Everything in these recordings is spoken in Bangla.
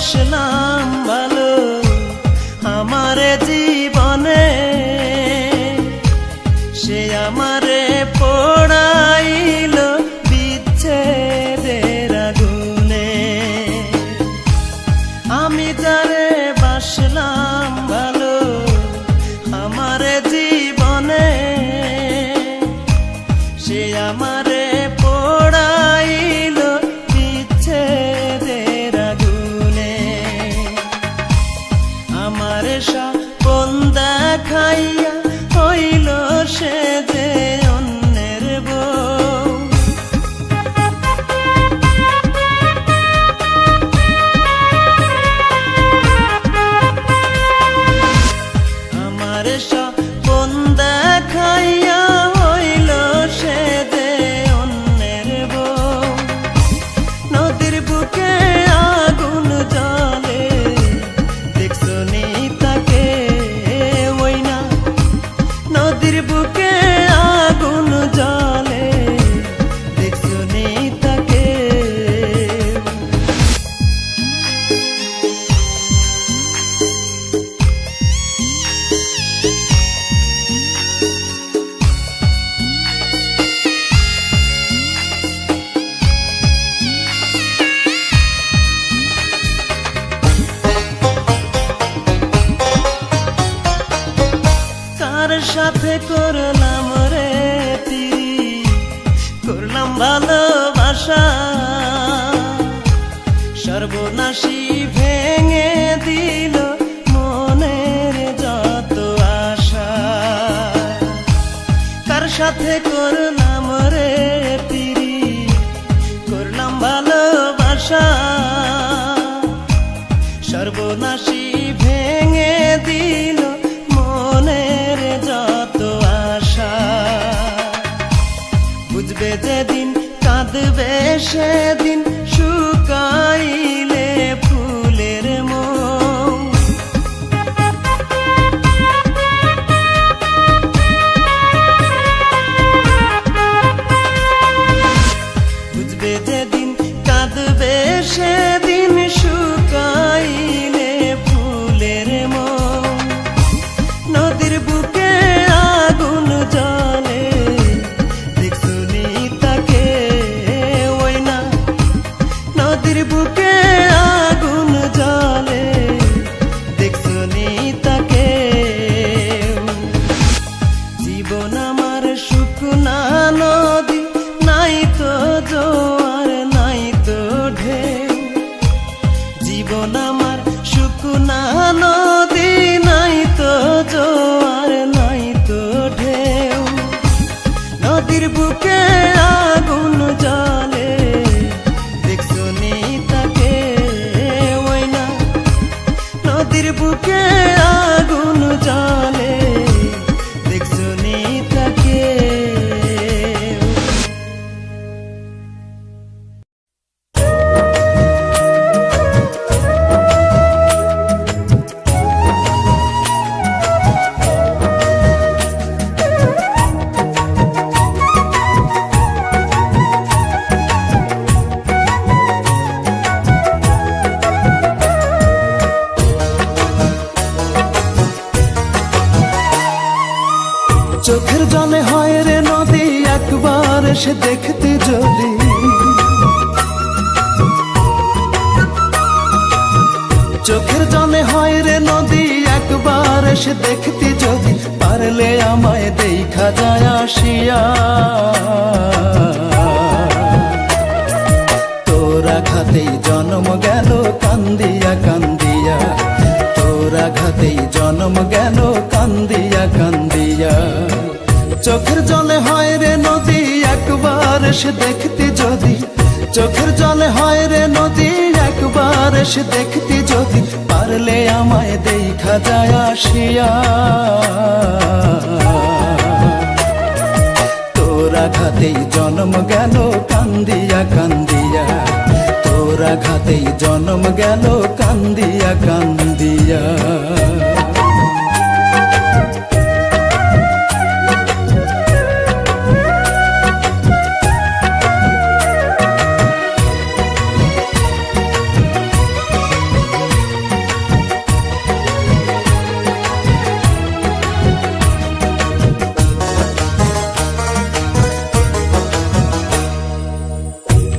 বাসলাম ভালো আমারে জীবনে, সে আমারে পোড়াইল বিচ্ছেদের আগুনে। আমি যারে বাসলাম ভালো আমারে জীবনে, সে আমারে পোড়াইল বিচ্ছেদের আগুনে। আমারে স্বপন দেখাইয়া হইল সে যে অন্যের বউ। আমারে স্বপন দেখাইয়া হইল সে যে অন্যের বউ। নদীর বুকে আগুন জ্বলে দেখছো নি তাকে ওই না। নদীর বুকে আগুন জ্বলে দেখছো নি তাকে। কার সাথে করলাম রে তিরি, করলাম ভালোবাসা, সর্বনাশী ভেঙে দিল মনের যত আশা। কার সাথে করলাম রে তিরি, করলাম ভালোবাসা, সর্বনাশী ভেঙে দিল মনের যত আশা। বুঝবে যেদিন কাঁদবে সেদিন শুকাইলে ফুলের মৌ। বুঝবে যেদিন কাঁদবে সেদিন শুকাইলে ফুলের মৌ। নদীর বুকে আগুন জ্বলে দেখছো নি তাকে ওই না। নদীর বুকে আগুন জ্বলে দেখছো নি তাকে। জীবন আমার শুকনা নদী, নাই তো জোয়ার নাই তো ঢেউ। জীবন আমার শুকনা নদী, নাই তো জোয়ার নাই তো ঢেউ। নদীর বুকে আগুন জ্বলে দেখছো নি তাকে ওই না। নদীর বুকে আগুন জ্বলে দেখছো নি তাকে। চোখের জলে হয় রে নদী একবার এসে দেখতে যদি। চোখের জলে হয় রে নদী একবার এসে দেখতে যদি। পারলে আমায় দেখা যায় আসিয়া, তোরা খাতেই জন্ম গেল কান্দিয়া কান্দিয়া। তোরা ঘাতেই জন্ম গেল কান্দিয়া কান্দিয়া। চোখের জলে হয় রে নদী একবার এসে দেখতে যদি। চোখের জলে হয় রে নদী একবার এসে দেখতে যদি। পারলে আমায় দেখা যায় আসিয়া, তোরা ঘাতেই জন্ম গেল কান্দিয়া কান্দিয়া। তোরা ঘাতেই জন্ম গেল কান্দিয়া কান্দিয়া।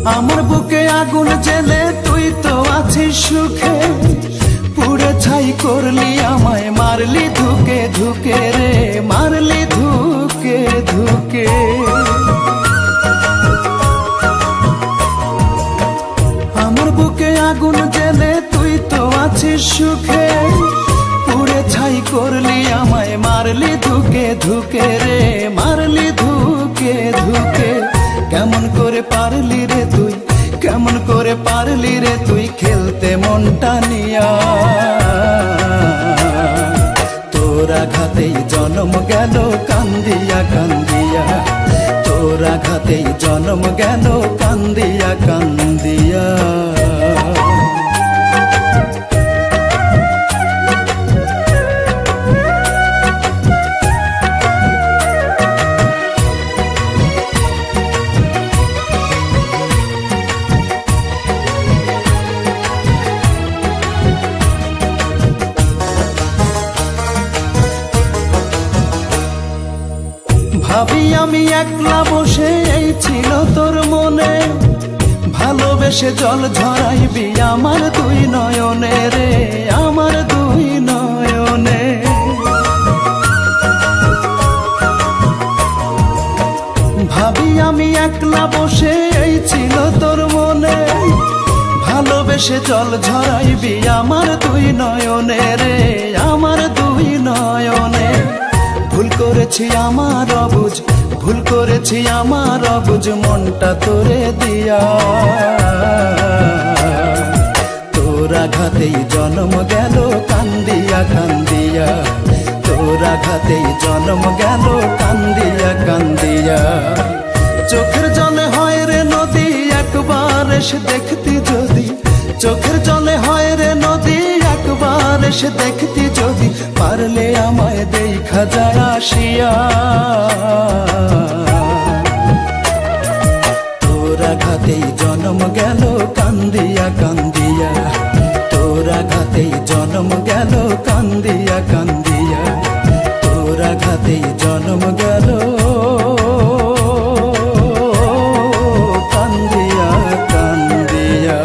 আমার বুকে আগুন জেলে তুই তো আছিস সুখে, পুড়ে ছাই করলি আমায়, মারলি ধুকে ধুকে রে, মারলি ধুকে ধুকে। আমার বুকে আগুন জেলে তুই তো আছিস সুখে, পুড়ে ছাই করলি আমায়, মারলি ধুকে ধুকে রে, মারলি ধুকে ধুকে। কেমন করে পারলি রে তুই, কেমন করে পারলি রে তুই খেলতে মনটা নিয়া। তোর আঘাতেই জন্ম গেল কান্দিয়া কান্দিয়া, তোর আঘাতেই জন্ম গেল কান্দিয়া কান্দিয়া। ভাবি আমি একলা বসে, এই ছিল তোর মনে, ভালোবেসে জল ঝরাইবি আমার দুই নয়নে রে, আমার দুই নয়নে। ভাবি আমি একলা বসে, এই ছিল তোর মনে, ভালোবেসে জল ঝরাইবি আমার দুই নয়নে রে, আমার দুই নয়নে। ভুল করেছি আমার অবুঝ, ভুল করেছি আমার অবুঝ মনটা তোরে দিয়া। তোর আঘাতেই জন্ম গেল কান্দিয়া কান্দিয়া, তোর আঘাতেই জন্ম গেল কান্দিয়া কান্দিয়া। চোখের জলে হয় রে নদী একবার এসে দেখতি যদি, চোখের জলে হয় রে নদী একবার এসে দেখতি যদি, পারলে আমায় দেখা যায় আসিয়া। তোর আঘাতেই জন্ম গেল কান্দিয়া কান্দিয়া, তোর আঘাতেই জন্ম গেল কান্দিয়া কান্দিয়া, তোর আঘাতেই জন্ম গেল কান্দিয়া কান্দিয়া।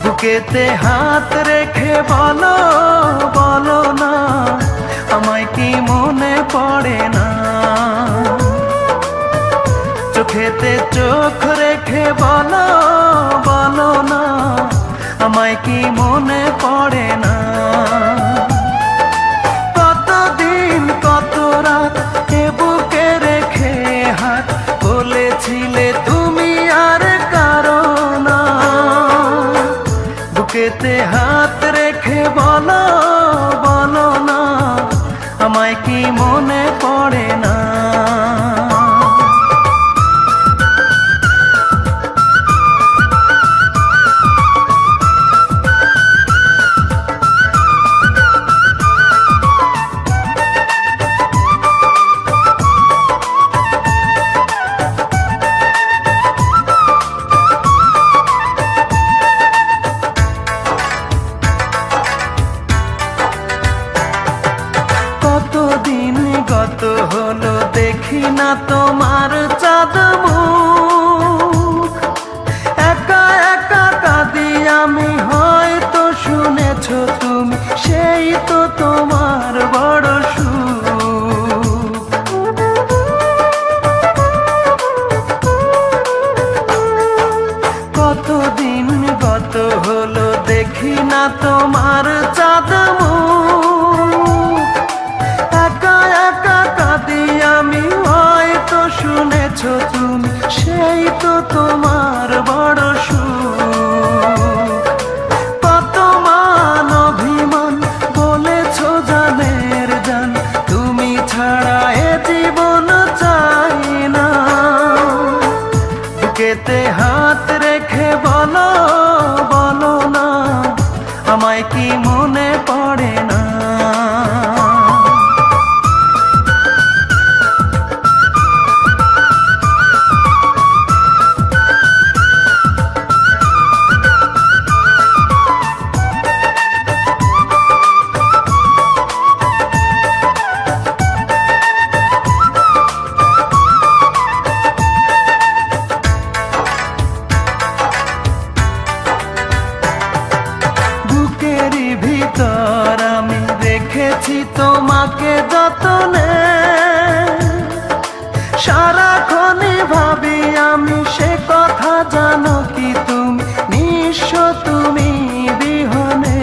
বুকেতে হাত রেখে বলো বলো না, আমায় কি মনে পড়ে না। চোখেতে চোখ রেখে বলো বলো না, আমায় কি মনে পড়ে না। কতদিন কত রাত এ বুকে রেখে হাত, বলেছিলে তুমি আর কারো না। বুকেতে হাত রেখে বলো বলো না, আমায় কি মনে পড়ে না। গত হলো দেখি না তোমার চাঁদ মুখ, একা একা কাঁদি আমি, হয়তো শুনেছো তুমি, সেই তো তোমার বড় সুখ। কতদিন গত হলো দেখি না তোমার চাঁদ মুখ, একা একা কাঁদি আমি, হয়তো শুনেছো তুমি, সেই তো তোমার বড় সুখ। কত মান অভিমান বলেছো জানের জান, তুমি ছাড়া এ জীবন চাই না। বুকেতে সারাক্ষণই ভাবি আমি সে কথা, জানো কি তুমি নিঃস্ব তুমি বিহনে।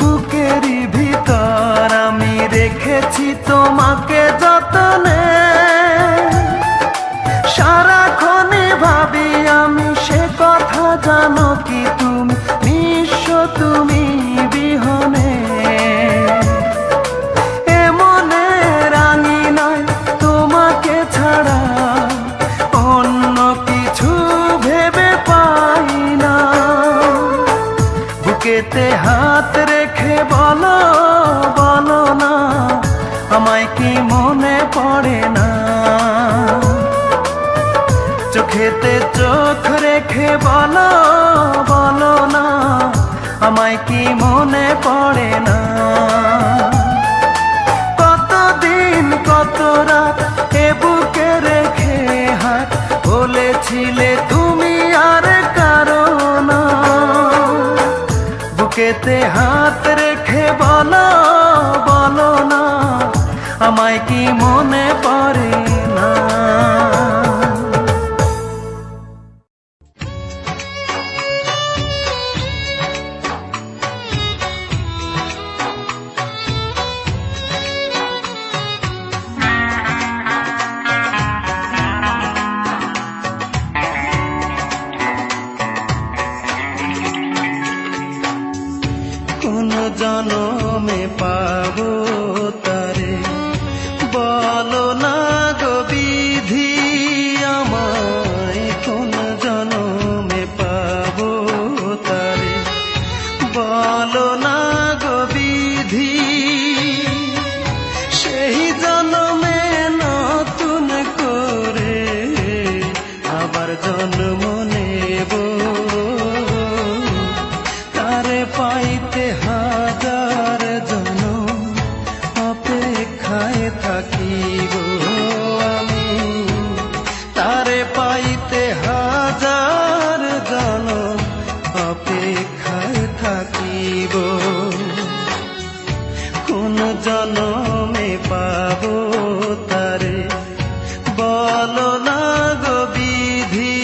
বুকেরই ভিতর আমি রেখেছি তোমাকে যতনে, সারাক্ষণই ভাবি আমি সে কথা, জানো কি তুমি নিঃস্ব তুমি বিহনে। এমনে রাঙি নয় তোমাকে ছাড়া অন্য কিছু ভেবে পাই না। বুকেতে হাত রেখে বলো বলো না, আমায় কি মনে পড়ে না। চোখেতে চোখ রেখে বলো বলো না, আমায় কি মনে পড়ে না। কতদিন কত রাত এ বুকে রেখে হাত বলেছিলে তুমি আর কারো না। বুকেতে হাত রেখে বলো বলো না, আমায় কি মনে পড়ে না। কোন জনমে পাবো তারে বলো না গো বিধি আমায়। কোন জনমে পাবো তারে বলো না গো বিধি। সেই জনমে নতুন করে আবার জন্ম নেব, তারে পাইতে হাজার জনম অপেক্ষায় থাকিব আমি। তারে পাইতে হাজার জনম অপেক্ষায় থাকিব। কোন জনমে পাবো তারে বলো না গো বিধি।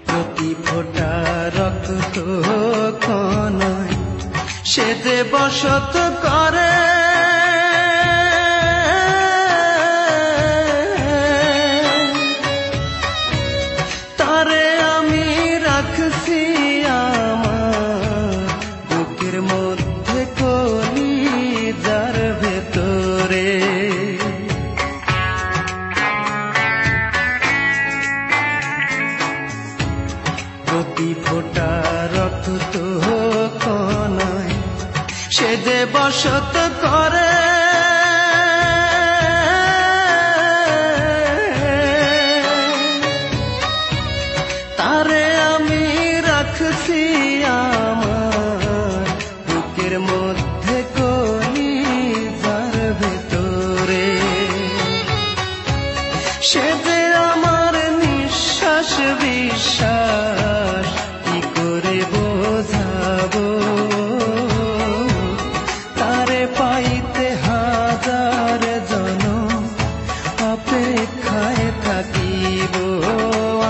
প্রতি ফোঁটা রক্ত কণায় সে যে বসত করে, তারে আমি রাখছি আমার বুকের মধ্যে কলিজার ভেতরে। প্রতি ফোঁটা রক্ত কণায় সে যে বসত করে, তারে আমি রাখছি আমার বুকের মধ্যে কলিজার ভেতরে। সে যে আমার নিঃশ্বাস বিশ্বাস কি করে বোঝাবো। তারে পাইতে হাজার জনম অপেক্ষায় থাকিব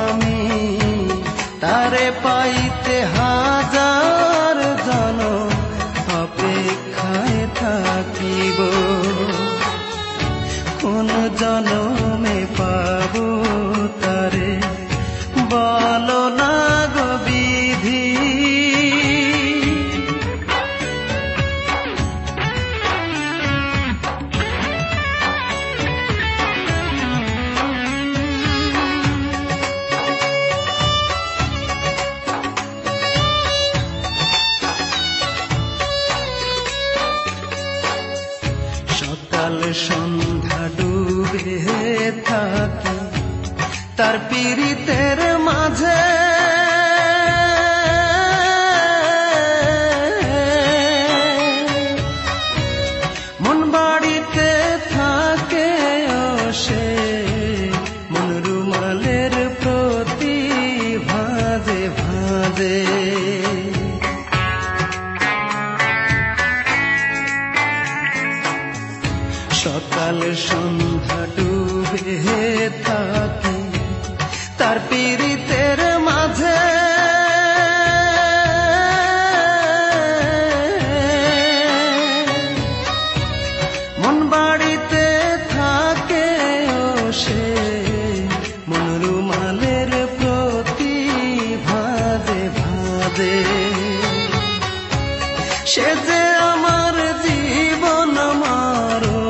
আমি। তারে পাইতে হাজার জনম অপেক্ষায় থাকিব। কোন জনমে পাবো তারে বলো না গো বিধি। সকাল সন্ধ্যা ডুবে থাকি তার পীড়িতের মাঝে। ভাদে। সকাল সন্ধ্যা ডুবে থাকি তার পীড়িতের মাঝে, মন বাড়িতে থাকে ও সে মন রুমালের প্রতি ভাদে ভাদে। সে যে আমার জীবন মারো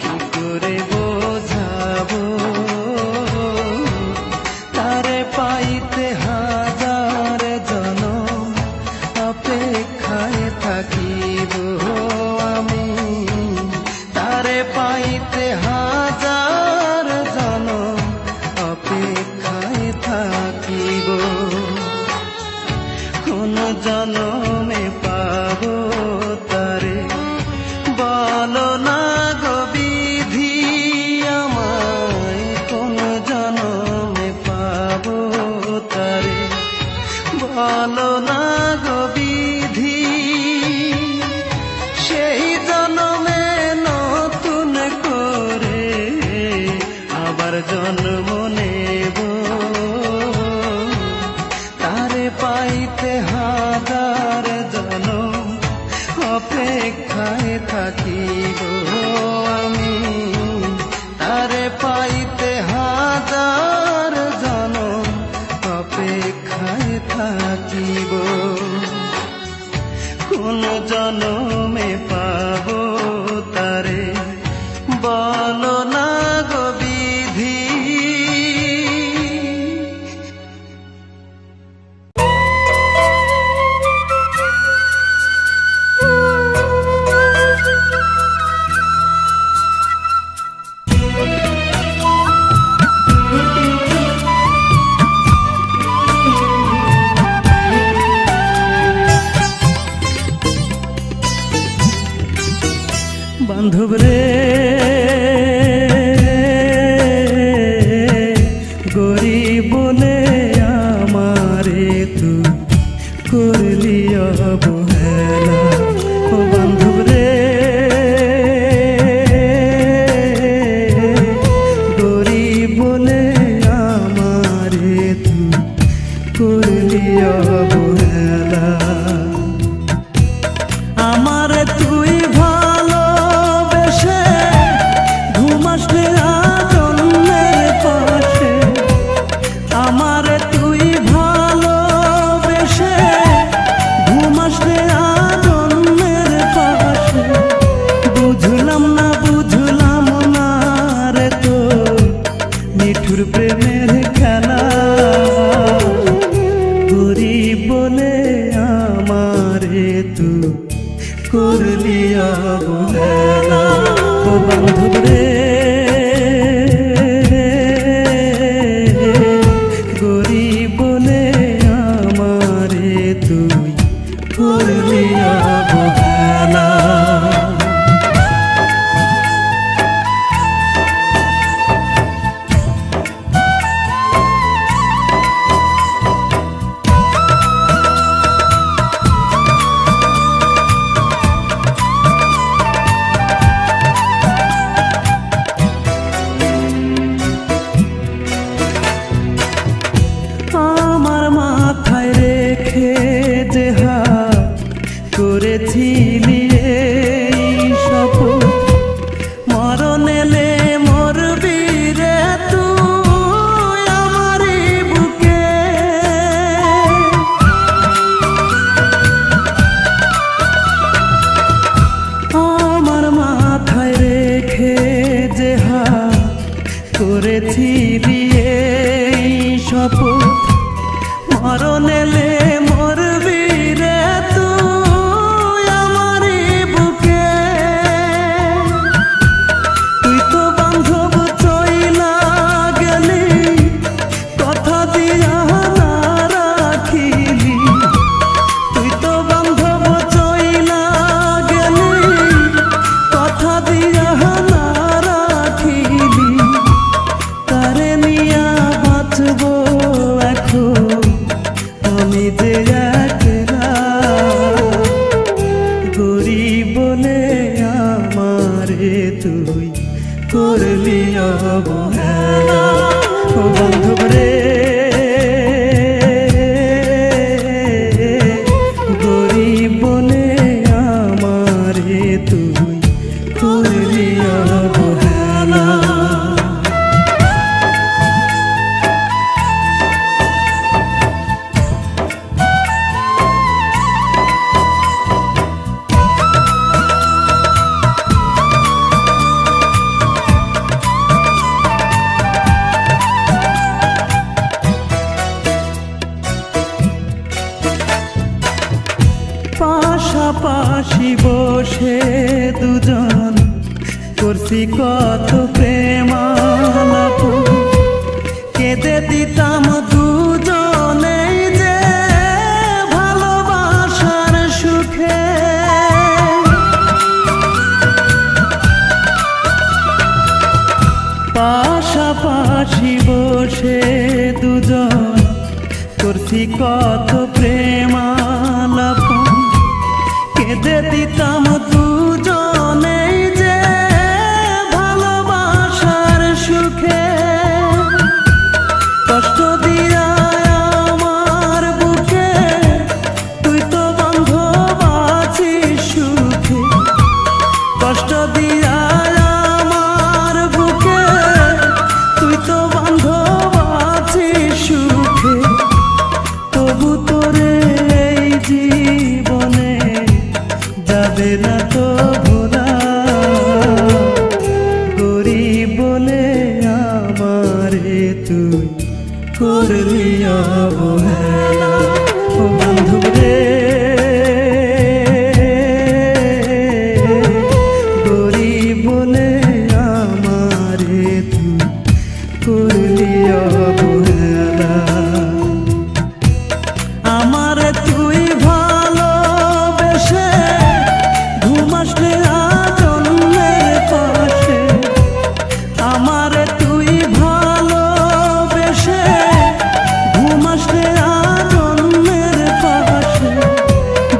কি করে বোঝাবো, তারে পাইতে হাজার জনম অপেক্ষায় থাকিব আমি, তারে পাইতে হাজার জনম অপেক্ষায় থাকিব। কোন জনমে পাবো তারে বলো না গো বিধি আমায়, কোন জনমে পাবো তারে বলো না গো বিধি। সেই জনমে নতুন করে আবার জন্ম নেব, তারে পাইতে হাজার জনম অপেক্ষায় থাকিব আমি, তারে পাইতে হাজার জনম অপেক্ষায় থাকিব। কোন জনমে পাবো তারে বলো না গো বিধি। বান্ধব রে গরিব বলে আমারে তুই করলি অবহেলা, ও বান্ধব রে গরিব বলে আমারে তুই করলি অবহেলা। আমারে তুই ভালোবেসে ঘুমাসলে আজন্মের পাশে, আমারে তুই ভালোবেসে ঘুমাসলে আজন্মের পাশে। বুঝলাম না রে তো নিঠুর প্রেমের খেলা, গরিব বলে আমারে তুই করলি অবহেলা। ও বান্ধব রে গরিব বলে আমারে তুই করলি অবহেলা। আমার মাথায় রেখে যে হাত করেছিলি এই শপথ, মরণ এলে মরবি রে তুই আমারই বুকে। আমার মাথায় রেখে যে হাত করেছিলি এই শপথ, মরণ এলে মরবি রে তুই আমারই বুকে। তুই তো বান্ধব চইলা গেলি কথা দিয়া না রাখিলি, তুই তো বান্ধব চইলা গেলি কথা দিয়া না রাখিলি। তারে নিয়া বাঁচবো এখন আমি যে একলা গরিব বলে আমারে তুই করলি অবহেলা। ও বান্ধব রে গরিব বলে আমারে তুই করলি অবহেলা। পাশাপাশি বসে দুজন করছি কত প্রেমালাপ, কেঁদে দিতাম দুজনেই যে ভালোবাসার সুখে। পাশাপাশি বসে দুজন করছি কত প্রেমালাপ, কেঁদে দিতাম দুজনেই যে ভালোবাসার সুখে। কষ্ট দিয়া আমার বুকে তুই তো বান্ধব আছিস সুখে। কষ্ট দিয়া আমার বুকে তুই তো বান্ধব আছিস সুখে। তবু তোরে এই জীবনে যাবে না তো ভোলা, গরিব বলে আমারে তুই করলি অবহেলা। ও বান্ধব রে গরিব বলে আমারে তুই করলি অবহেলা। আমারে তুই ভালোবেসে ঘুমাসলে আজন্মের পাশে। আমারে তুই ভালোবেসে ঘুমাসলে আজন্মের পাশে।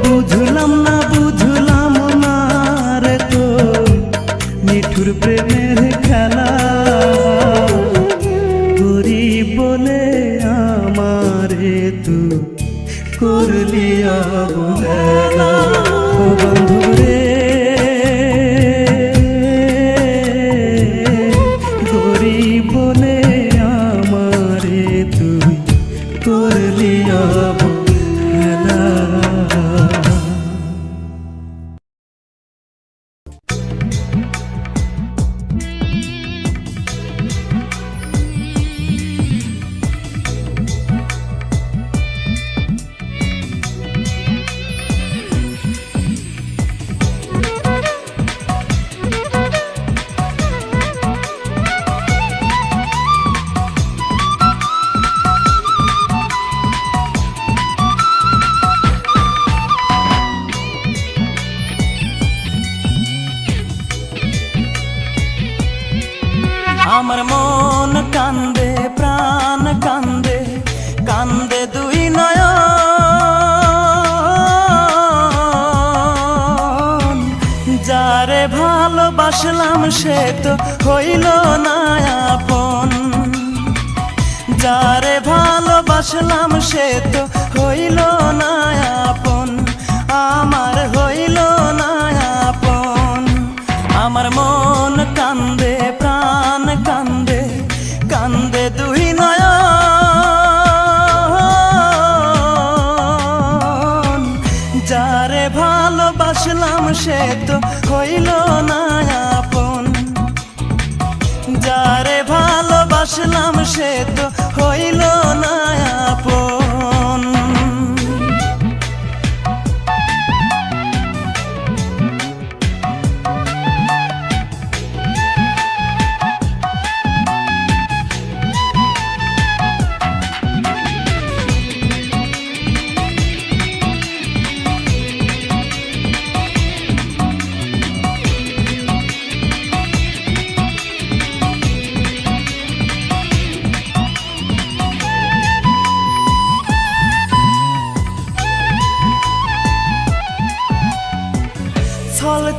বুঝলাম না রে তো নিঠুর প্রেমের খেলা, গরিব বলে আমারে তুই করলি অবহেলা। ও বান্ধব রে গরিব বলে আমারে তুই করলি অবহেলা। আমার মন কান্দে প্রাণ কান্দে, কান্দে দুই নয়ন। যারে ভালোবাসলাম সে তো হইল না আপন। যারে ভালোবাসলাম সে তো হইল না আপন। আমার হইল না আপন। আমার মন কান্দে প্রাণ কান্দে, কান্দে দুই নয়ন। যারে ভালোবাসলাম সে তো হইল না আপন। যারে ভালোবাসলাম সে তো হইল না আপন।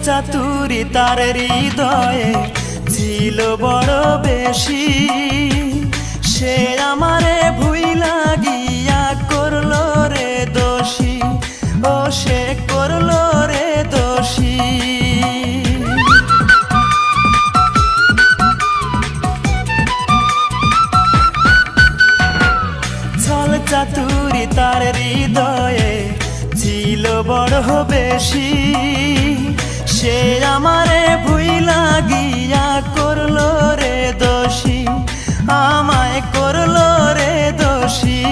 চাতুরি তার হৃদয়ে ছিল বড় বেশি, সে আমারে ভুইলা গিয়া করলো রে দোষী, ও সে করলো রে দোষী। ছল চাতুরি তার হৃদয়ে ছিল বড় বেশি, সে আমারে ভুইলা গিয়া করলো রে দোষী, আমায় করলো রে দোষী।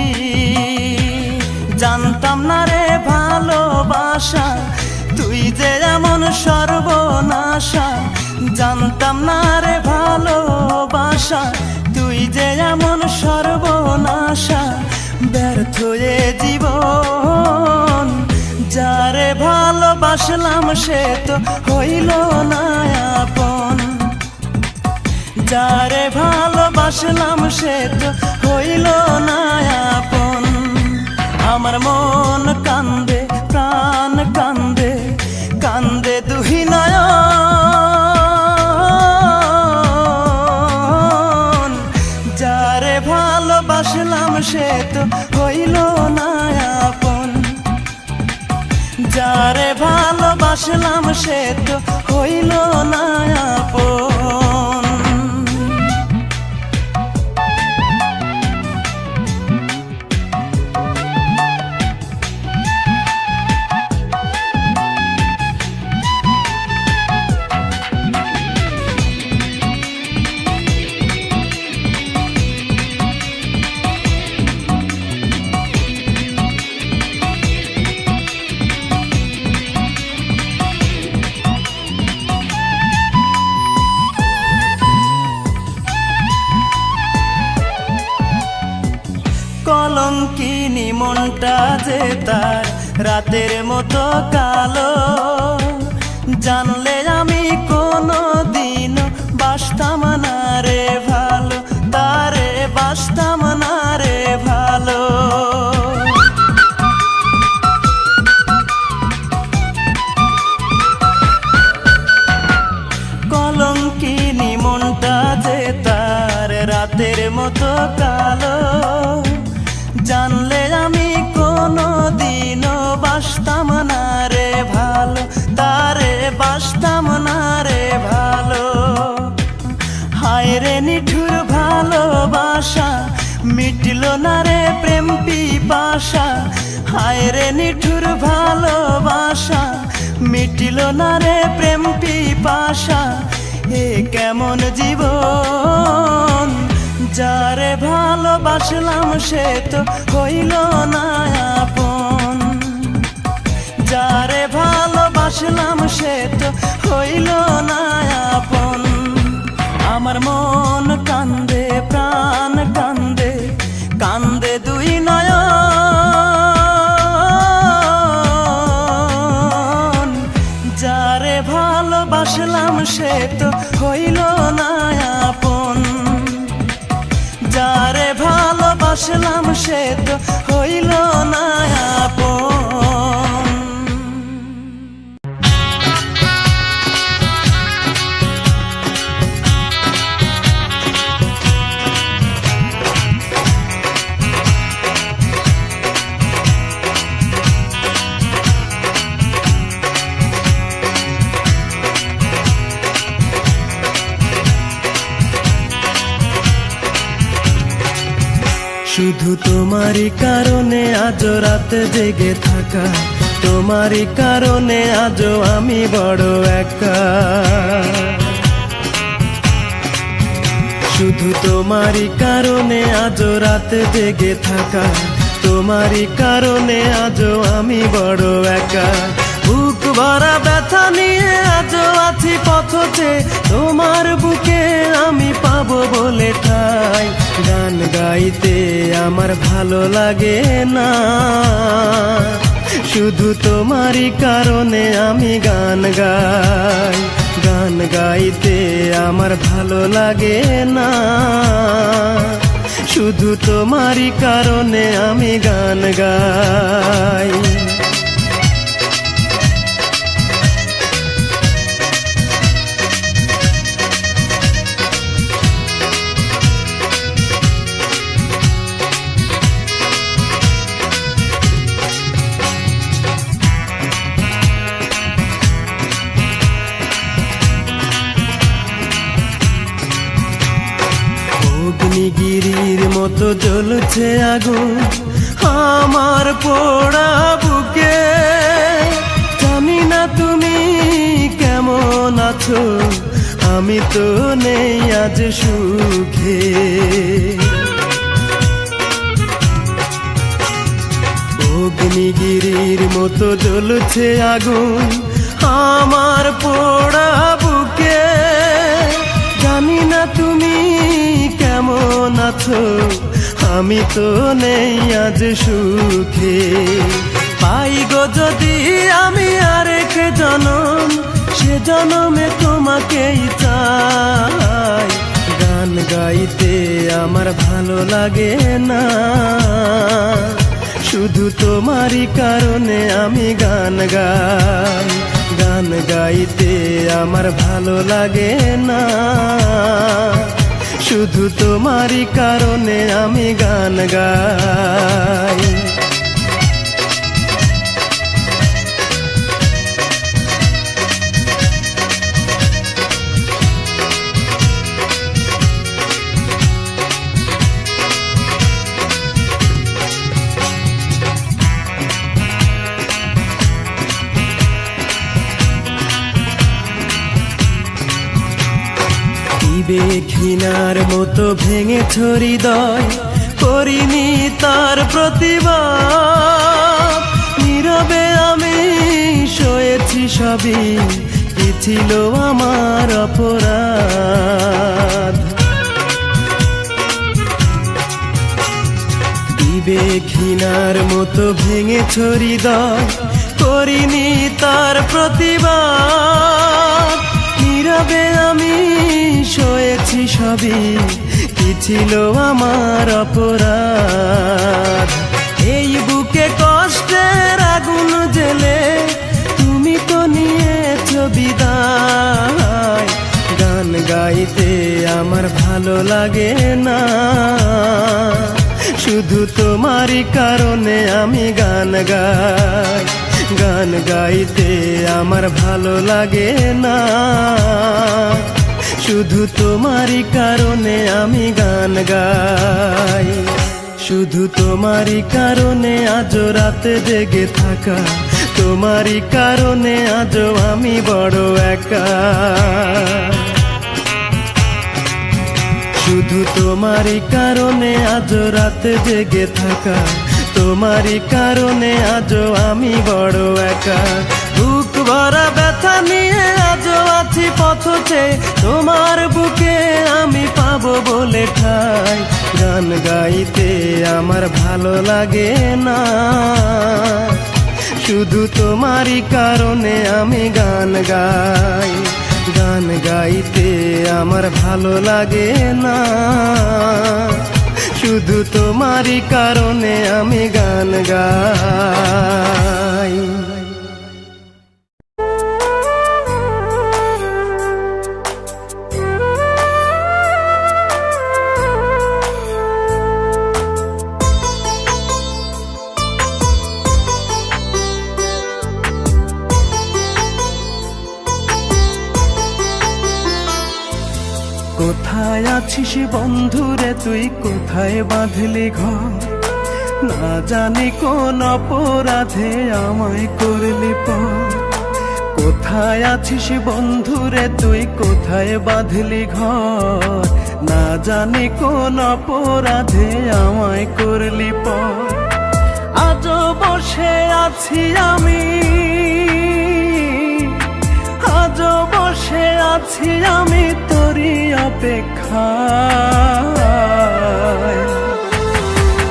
জানতাম না রে ভালোবাসা তুই যে এমন সর্বনাশা, জানতাম না রে ভালোবাসা তুই যে এমন সর্বনাশা। ব্যর্থ এ জীবন, যারে ভালোবাসলাম সে তো হইল না আপন, যারে ভালোবাসলাম সে তো হইল না আপন। আমার মন কান্দে, প্রাণ কান্দে, কান্দে দুই নয়ন, যারে ভালোবাসলাম সে তো হইল না আপন, যারে ভালোবাসলাম সে তো হইল না আপন। কলঙ্কিনী মনটা যে তার রাতের মতো কালো, জানলে আমি কোনো দিন বাসতাম না রে ভালো, তারে বাসতাম না রে ভালো। কলঙ্কিনী মনটা যে তার রাতের মতো কালো, জানলে আমি কোনো দিনও বাসতাম না রে ভালো, তারে বাসতাম না রে ভালো। হায় রে নিঠুর ভালোবাসা মিটল না রে প্রেম পিপাসা, হায় রে নিঠুর ভালোবাসা মিটল না রে প্রেম পিপাসা। এ কেমন জীবন, যারে ভালোবাসলাম সে তো হইল না আপন, যারে ভালোবাসলাম সে তো হইল না আপন। আমার মন কান্দে, প্রাণ কান্দে, কান্দে দুই নয়ন, যারে ভালোবাসলাম সে তো হইল না আপন, যারে ভালোবাসলাম সে তো হইল না আপন। শুধু তোমারই কারণে আজ রাত জেগে থাকা, তোমারই কারণে আজও আমি বড় একা। শুধু তোমারই কারণে আজ রাত জেগে থাকা, তোমারই কারণে আজও আমি বড় একা। বুক ভরা ব্যথা নিয়ে আজও আছি পথে, তোমার বুকে আমি পাবো বলে ঠাই। গান গাইতে আমার ভালো লাগে না, শুধু তোমারই কারণে আমি গান গাই। গান গাইতে আমার ভালো লাগে না, শুধু তোমারই কারণে আমি গান গাই। জ্বলছে আগুন আমার পোড়া বুকে। জানি না তুমি কেমন আছো, আমি তো নেই আজ সুখে। অগ্নিগিরির মতো জ্বলছে আগুন আমার পোড়া বুকে। জানি না তুমি কেমন আছো, আমি তো নেই আজ সুখে। পাই গো যদি আমি আরেক জনম, সে জনমে তোমাকেই চাই। গান গাইতে আমার ভালো লাগে না, শুধু তোমারই কারণে আমি গান গাই। গান গাইতে আমার ভালো লাগে না, শুধু তোমারই কারণে আমি গান গাই। ঘৃণার মতো ভেঙেছ হৃদয়, করিনি তার প্রতিবাদ। নীরবে আমি সয়েছি সবই, কি ছিল আমার অপরাধ। দিবে ঘৃণার মতো ভেঙেছ হৃদয়, করিনি তার প্রতিবাদ। নীরবে আমি সয়েছি সবই, কি ছিল আমার অপরাধ। এই বুকে কষ্টের আগুন জ্বেলে তুমি তো নিয়েছ বিদায়। গান গাইতে আমার ভালো লাগে না, শুধু তোমারই কারণে আমি গান গাই। গান গাইতে আমার ভালো লাগে না, শুধু তোমারই কারণে আমি গান গাই। শুধু তোমারই কারণে আজ রাতে জেগে থাকা, তোমারই কারণে আজ আমি বড় একা। শুধু তোমারই কারণে আজ রাতে জেগে থাকা, তোমারই কারণে আজ আমি বড় একা। বুক ভরা ব্যথা নিয়ে আজ আছি পথে, তোমার বুকে আমি পাবো বলে ঠাই। গান গাইতে আমার ভালো লাগে না, শুধু তোমারই কারণে আমি গান গাই। গান গাইতে আমার ভালো লাগে না, শুধু তোমারই কারণে আমি গান গাই। কোথায় আছিস বন্ধুরে তুই, কোথায় বাঁধলি ঘর? না জানি কোন অপরাধে আমায় করলি পর। কোথায় আছিস বন্ধুরে তুই, কোথায় বাঁধলি ঘর? না জানি কোন অপরাধে আমায় করলি পর। আজও বসে আছি আমি, আজও বসে আছি আমি তোরই অপেক্ষায়।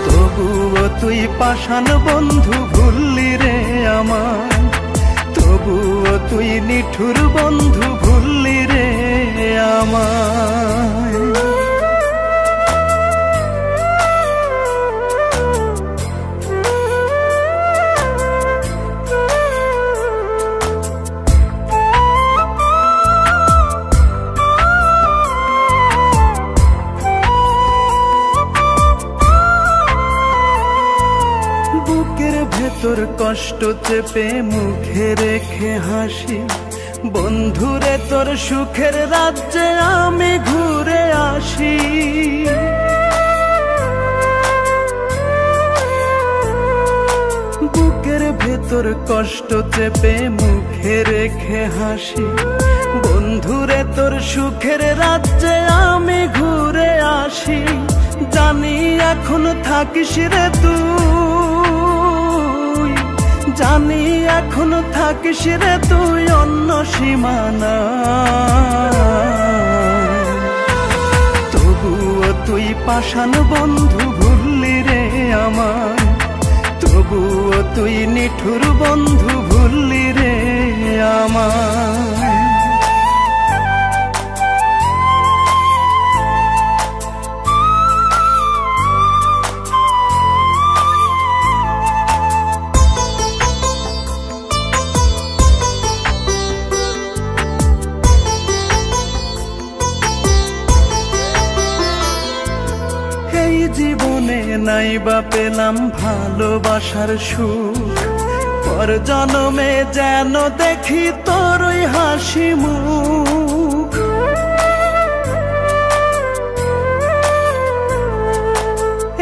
তবুও তুই পাষাণ বন্ধু ভুললি রে আমায়, তবুও তুই নিঠুর বন্ধু ভুললি রে আমায়। তোর কষ্ট চেপে মুখে রেখে হাসি, বন্ধুরে তোর সুখের রাজ্যে আমি ঘুরে আসি। ভেতর কষ্ট চেপে মুখে রেখে হাসি। বন্ধুরে তোর সুখের রাজ্যে আমি ঘুরে আসি। জানি এখন থাকিস রে তুই, জানি এখন থাকিস রে তুই অন্য সীমানা। তবুও তুই পাষাণ বন্ধু ভুললি রে আমায়, তবুও তুই নিঠুর বন্ধু ভুললি রে আমায়। এই জীবনে নাই বা পেলাম ভালোবাসার সুখ, পর জন্মে যেন দেখি তোর ওই হাসি মুখ।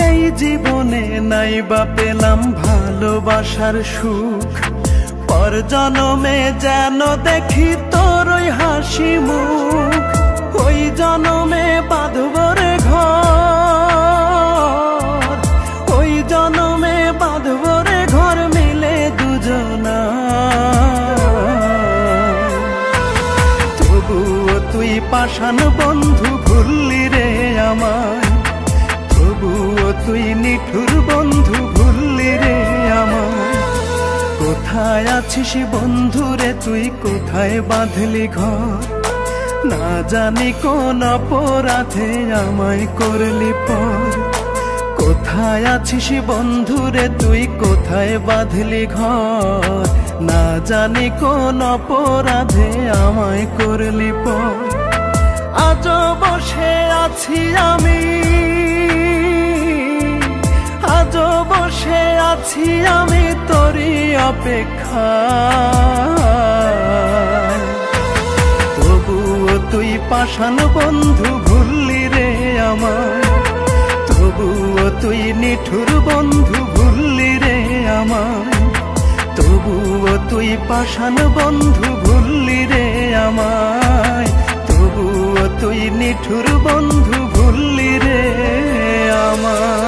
এই জীবনে নাই বা পেলাম ভালোবাসার সুখ, পর জন্মে যেন দেখি তোর ওই হাসি মুখ। ওই জন্মে বাঁধব রে ঘর, ওই জন্মে বাঁধব রে ঘর মিলে দুজনা। তবুও তুই পাষাণ বন্ধু ভুললি রে আমায়, তবুও তুই নিঠুর বন্ধু ভুললি রে আমায়। কোথায় আছিস বন্ধুরে তুই, কোথায় বাঁধলি ঘর? না জানি কোন অপরাধে আমায় করলি পর। কোথায় আছিস বন্ধুরে তুই, কোথায় বাঁধলি ঘর? না জানি কোন অপরাধে আমায় করলি পর। আজও বসে আছি আমি, আজও বসে আছি আমি তোরই অপেক্ষায়। তবুও তুই পাষাণ বন্ধু ভুললি রে আমায়, তবুও তুই নিঠুর বন্ধু ভুললি রে আমায়। তবুও তুই পাষাণ বন্ধু ভুললি রে আমায়, তবুও তুই নিঠুর বন্ধু ভুললি রে আমায়।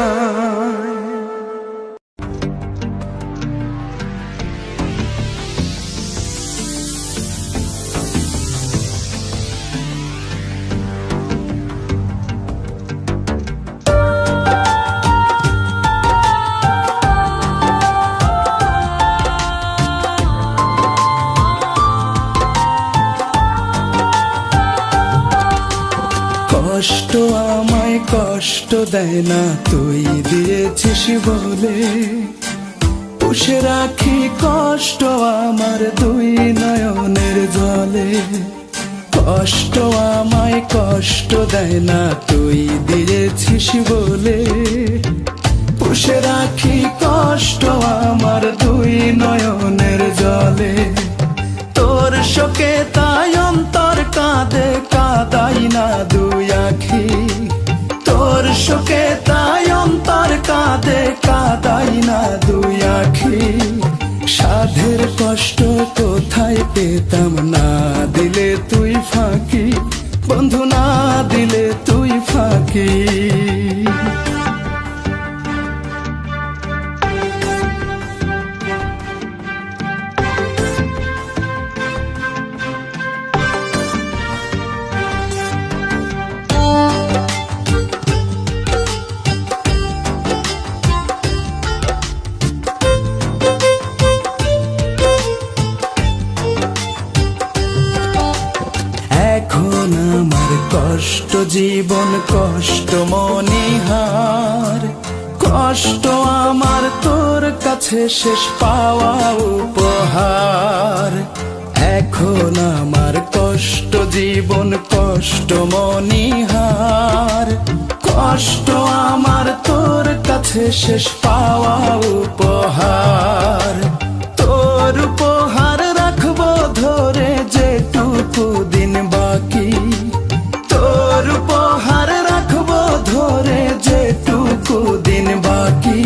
কষ্ট আমায় কষ্ট দেয় না তুই দিয়েছিস বলে, পুষে রাখি কষ্ট আমার দুই নয়নের জলে। কষ্ট আমায় কষ্ট দেয় না তুই দিয়েছিস বলে, পুষে রাখি কষ্ট আমার দুই নয়নের জলে। তোর শোকে তাই অন্তর কাঁদে, কাঁদাই না দুই আখি। তোর শোকে তাই অন্তর কাঁদে, কাঁদাই না দুই আখি। সাধের কষ্ট কোথায় পেতাম না দিলে তুই ফাঁকি, বন্ধু না দিলে তুই ফাঁকি। এখন আমার কষ্ট জীবন কষ্ট মনিহার, কষ্ট আমার তোর কাছে শেষ পাওয়া উপহার। এখন আমার কষ্ট জীবন কষ্ট মনিহার, কষ্ট আমার তোর কাছে শেষ পাওয়া উপহার। তোর উপহার রাখবো ধরে যেটুকু দিন বাকি, তোর উপহার রাখবো ধরে যেটুকু দিন বাকি।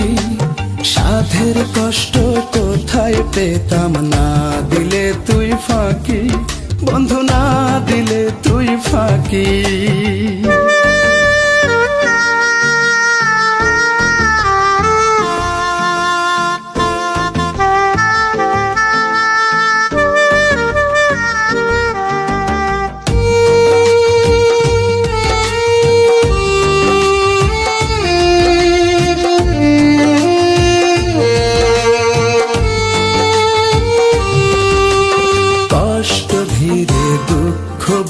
সাধে সাধের কষ্ট কোথায় পেতাম না দিলে তুই ফাঁকি, বন্ধু না দিলে তুই ফাঁকি।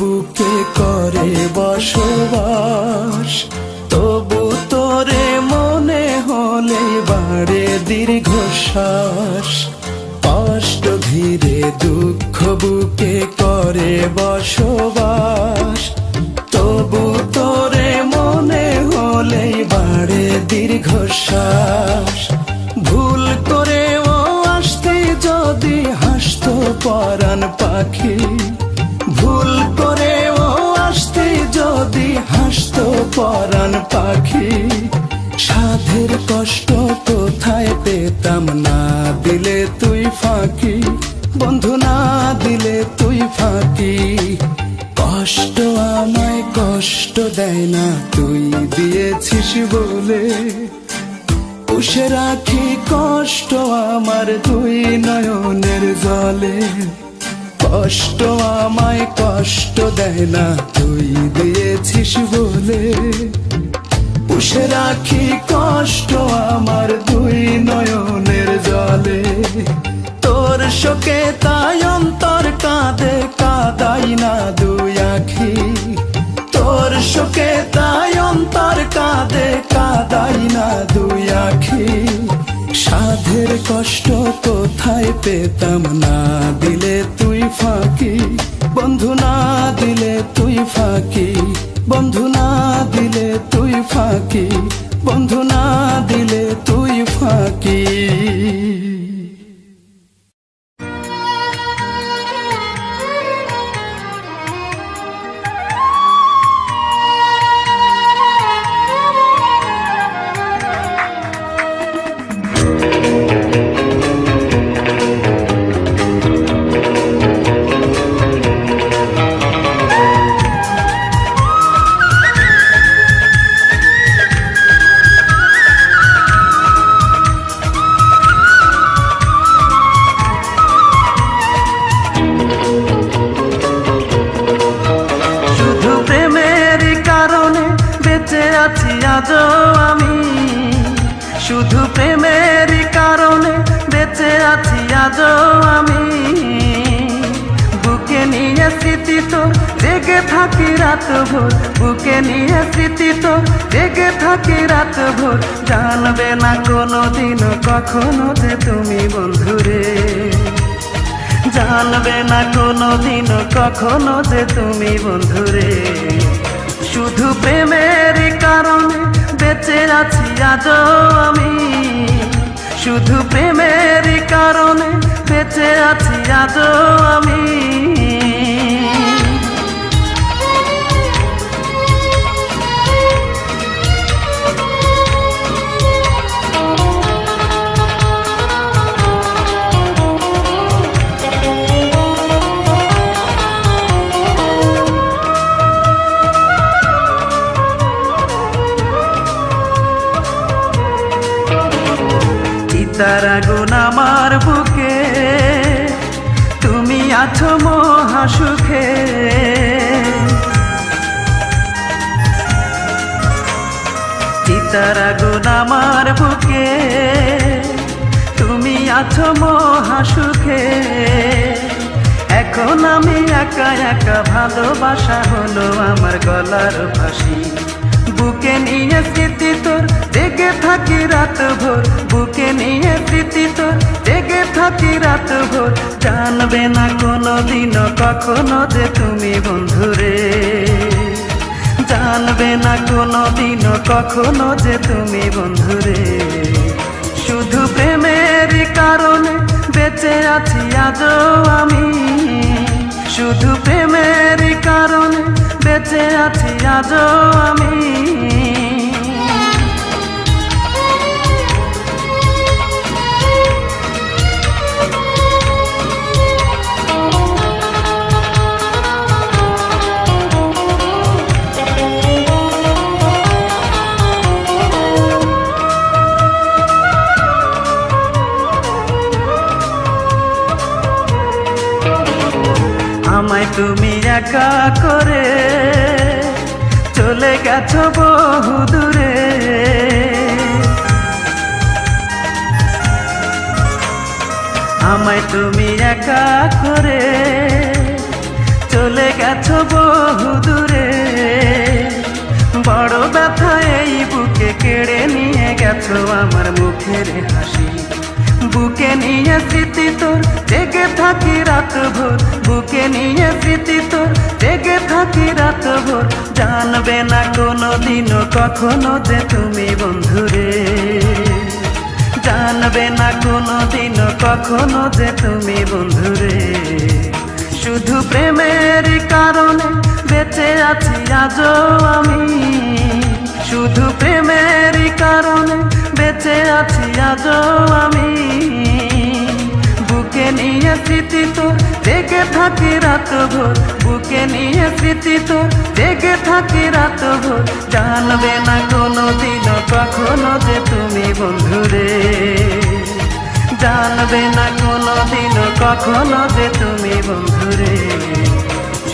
বুকে করে বসবাস, তবু তোরে মনে হলে বাড়ে দীর্ঘশ্বাস। কষ্ট ধীরে দুঃখ বুকে করে বসবাস, তবু তোরে মনে হলে বাড়ে দীর্ঘশ্বাস। ভুল করেও আসতে যদি হাসতো পরাণ পাখি, ভুল করেও আসতে যদি হাসতো পরাণ পাখি। সাধের কষ্ট কোথায় পেতাম না দিলে তুই ফাঁকি, বন্ধু না দিলে তুই ফাঁকি। কষ্ট আমায় কষ্ট দেয় না তুই দিয়েছিস বলে, পুষে রাখি কষ্ট আমার দুই নয়নের জলে। কষ্ট আমায় কষ্ট দেয় না তুই দিয়েছিস বলে, পুষে রাখি কষ্ট আমার দুই নয়নের জলে। তোর শোকে তাই অন্তর কাঁদে কাঁদাই না দুই আখি, তোর শোকে তাই অন্তর কাঁদে কাঁদাই না দুই আখি। সাধের কষ্ট কোথায় পেতাম না দিলে তুই ফাঁকি, বন্ধু না দিলে তুই ফাঁকি, বন্ধু না দিলে তুই ফাঁকি, বন্ধু না দিলে তুই ফাঁকি। আজও আমি শুধু প্রেমের কারণে বেঁচে আছি আজও আমি। বুকে নিয়ে স্মৃতি তোর জেগে থাকি রাত ভোর, বুকে নিয়ে স্মৃতি তোর জেগে থাকি রাত ভোর। জানবে না কোনো দিন কখনো যে তুমি বন্ধুরে, জানবে না কোনো দিন কখনো যে তুমি বন্ধুরে। শুধু প্রেমের কারণে বেঁচে আছি আজও আমি, শুধু প্রেমের কারণে বেঁচে আছি আজও আমি। চিতার আগুন আমার বুকে, তুমি আছো মহা সুখে। চিতার আগুন আমার বুকে, তুমি আছো মহা সুখে। এখন আমি একা একা, ভালোবাসা হলো আমার গলার ফাঁসি। বুকে নিয়ে স্মৃতি তোর জেগে থাকি রাত ভোর, বুকে নিয়ে স্মৃতি তোর জেগে থাকি রাত ভোর। জানবে না কোনো দিন কখনো যে তুমি বন্ধুরে, জানবে না কোনো দিন কখনো যে তুমি বন্ধুরে। শুধু প্রেমের কারণে বেঁচে আছি আজও আমি, শুধু প্রেমের কারণে বেঁচে আছি আজও আমি। আমায় তুমি একা করে চলে গেছো বহু দূরে। আমায় তুমি একা করে চলে গেছো বহু দূরে। বড় ব্যথা এই বুকে কেড়ে নিয়ে গেছো আমার মুখের হাসি। বুকে নিয়ে স্মৃতি তোর জেগে থাকি রাত ভোর, বুকে নিয়ে স্মৃতি তোর জেগে থাকি রাত ভোর। জানবে না কোনো দিনও কখনো যে তুমি বন্ধুরে, জানবে না কোনো দিনও কখনো যে তুমি বন্ধুরে। শুধু প্রেমের কারণে বেঁচে আছি আজও আমি, শুধু প্রেমের কারণে বেঁচে আছি আজও আমি। বুকে নিয়ে স্মৃতি তোর জেগে থাকি রাত ভোর, বুকে নিয়ে স্মৃতি তোর জেগে থাকি রাত ভোর। জানবে না কোনো দিনও কখনো যে তুমি বন্ধুরে, জানবে না কোনো দিনও কখনো যে তুমি বন্ধুরে।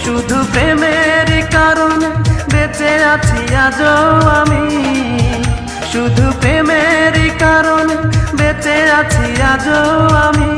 শুধু প্রেমের কারণে বেঁচে আছি আজও আমি, শুধু প্রেমের কারণে বেঁচে আছি আজও আমি।